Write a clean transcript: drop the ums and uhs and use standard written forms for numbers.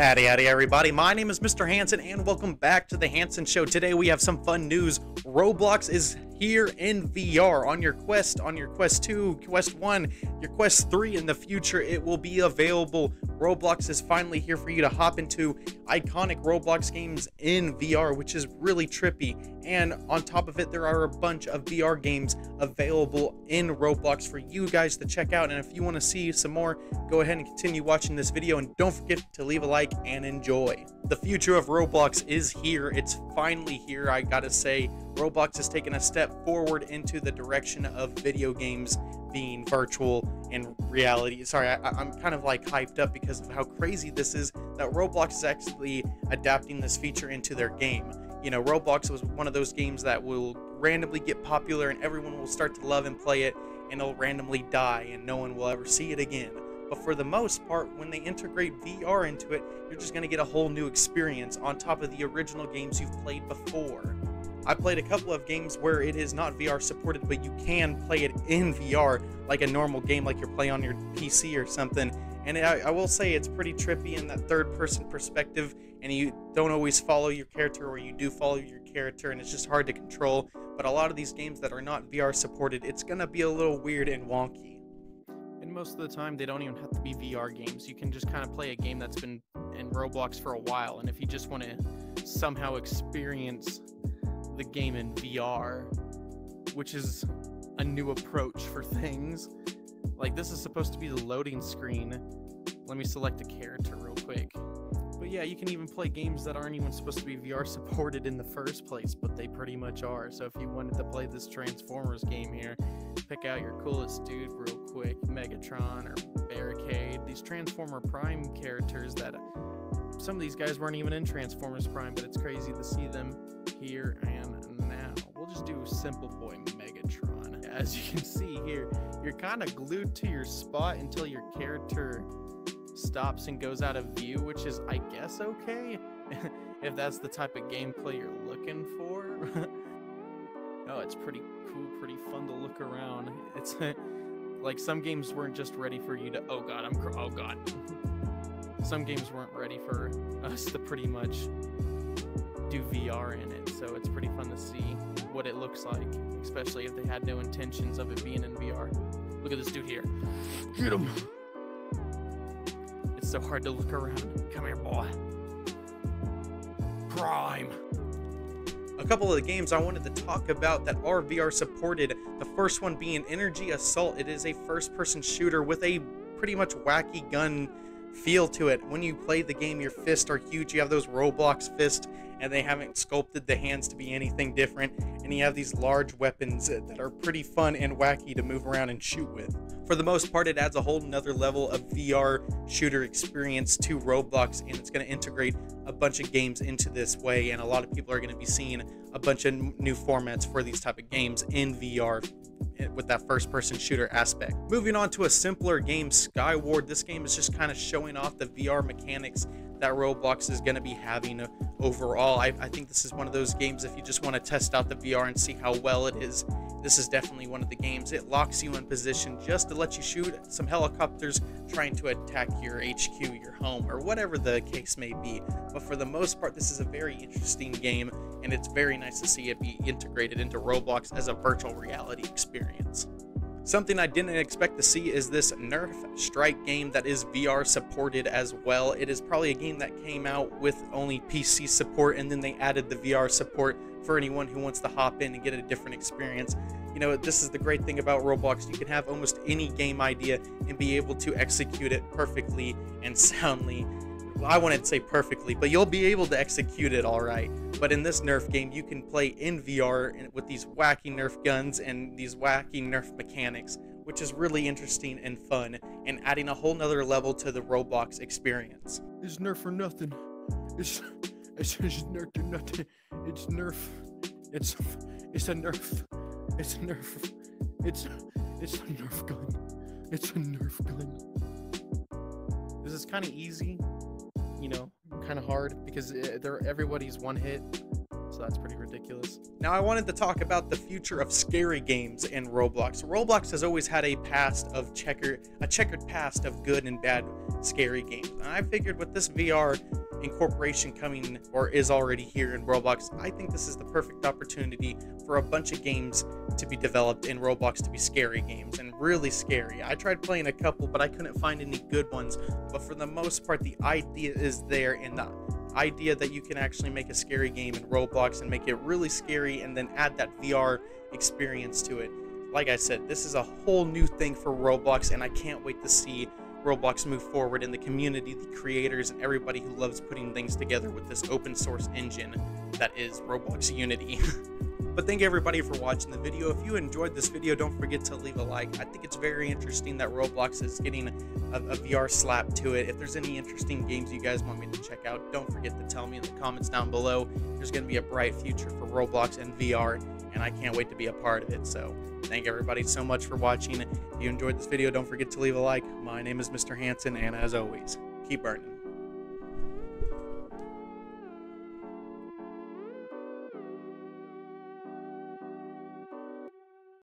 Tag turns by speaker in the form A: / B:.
A: Howdy everybody, my name is Mr. Hansen and welcome back to the Hansen Show. Today we have some fun news. Roblox is here in VR on your Quest, on your Quest 2, Quest 1, your Quest 3 in the future. It will be available. Roblox is finally here for you to hop into iconic Roblox games in VR, which is really trippy. And on top of it, there are a bunch of VR games available in Roblox for you guys to check out. And if you want to see some more, go ahead and continue watching this video and don't forget to leave a like and enjoy. The future of Roblox is here. It's finally here. I gotta say, Roblox has taken a step forward into the direction of video games being virtual and reality. Sorry, I'm kind of like hyped up because of how crazy this is that Roblox is actually adapting this feature into their game. You know, Roblox was one of those games that will randomly get popular and everyone will start to love and play it, and it'll randomly die and no one will ever see it again. But for the most part, when they integrate VR into it, you're just going to get a whole new experience on top of the original games you've played before. I played a couple of games where it is not VR supported, but you can play it in VR like a normal game, like you're playing on your PC or something. And I will say it's pretty trippy in that third-person perspective, and you don't always follow your character, or you do follow your character, and it's just hard to control. But a lot of these games that are not VR supported, it's going to be a little weird and wonky. And most of the time, they don't even have to be VR games. You can just kind of play a game that's been in Roblox for a while, and if you just want to somehow experience the game in VR, which is a new approach for things. Like, this is supposed to be the loading screen. Let me select a character real quick. But yeah, you can even play games that aren't even supposed to be VR supported in the first place, but they pretty much are. So if you wanted to play this Transformers game here, pick out your coolest dude real quick, Megatron or Barricade. These Transformer Prime characters that some of these guys weren't even in Transformers Prime, but it's crazy to see them here and now. We'll just do Simple Boy Megatron. As you can see here, you're kind of glued to your spot until your character stops and goes out of view, which is, I guess, okay if that's the type of gameplay you're looking for. Oh, it's pretty cool, pretty fun to look around. It's like some games weren't just ready for you to, oh god, some games weren't ready for us to pretty much do VR in it, so it's pretty fun to see what it looks like, especially if they had no intentions of it being in VR. Look at this dude here. Get him! It's so hard to look around. Come here, boy. Prime! A couple of the games I wanted to talk about that are VR supported. The first one being Energy Assault. It is a first-person shooter with a pretty much wacky gun feel to it. When you play the game, your fists are huge. You have those Roblox fists, and they haven't sculpted the hands to be anything different. And you have these large weapons that are pretty fun and wacky to move around and shoot with. For the most part, it adds a whole nother level of VR shooter experience to Roblox, and it's going to integrate a bunch of games into this way, and a lot of people are going to be seeing a bunch of new formats for these type of games in VR with that first-person shooter aspect. Moving on to a simpler game, Skyward. This game is just kind of showing off the VR mechanics that Roblox is going to be having overall. I think this is one of those games, if you just want to test out the VR and see how well it is, this is definitely one of the games. It locks you in position just to let you shoot some helicopters trying to attack your HQ, your home, or whatever the case may be. But for the most part, this is a very interesting game, and it's very nice to see it be integrated into Roblox as a virtual reality experience. Something I didn't expect to see is this Nerf Strike game that is VR supported as well. It is probably a game that came out with only PC support, and then they added the VR support for anyone who wants to hop in and get a different experience. You know, this is the great thing about Roblox. You can have almost any game idea and be able to execute it perfectly and soundly. Well, I wouldn't say perfectly, but you'll be able to execute it all right. But in this Nerf game, you can play in VR with these wacky Nerf guns and these wacky Nerf mechanics, which is really interesting and fun, and adding a whole nother level to the Roblox experience.
B: It's Nerf for nothing. It's Nerf or nothing. It's Nerf. It's a Nerf. It's a Nerf. It's a Nerf gun. It's a Nerf gun.
A: This is kind of easy, you know, kind of hard because everybody's one hit.
B: so that's pretty ridiculous.
A: Now, I wanted to talk about the future of scary games in Roblox. Roblox has always had a checkered past of good and bad scary games. And I figured with this VR incorporation coming, or is already here in Roblox, I think this is the perfect opportunity for a bunch of games to be developed in Roblox to be scary games, and really scary. I tried playing a couple, but I couldn't find any good ones. But for the most part, the idea is there, and the idea that you can actually make a scary game in Roblox and make it really scary and then add that VR experience to it. Like I said, this is a whole new thing for Roblox, and I can't wait to see Roblox move forward in the community, the creators, and everybody who loves putting things together with this open source engine that is Roblox Unity. But thank you everybody for watching the video. If you enjoyed this video, don't forget to leave a like. I think it's very interesting that Roblox is getting a VR slap to it. If there's any interesting games you guys want me to check out, don't forget to tell me in the comments down below. There's going to be a bright future for Roblox and VR, and I can't wait to be a part of it. So thank everybody so much for watching. If you enjoyed this video, don't forget to leave a like. My name is Mr. Hanson, and as always, keep burning.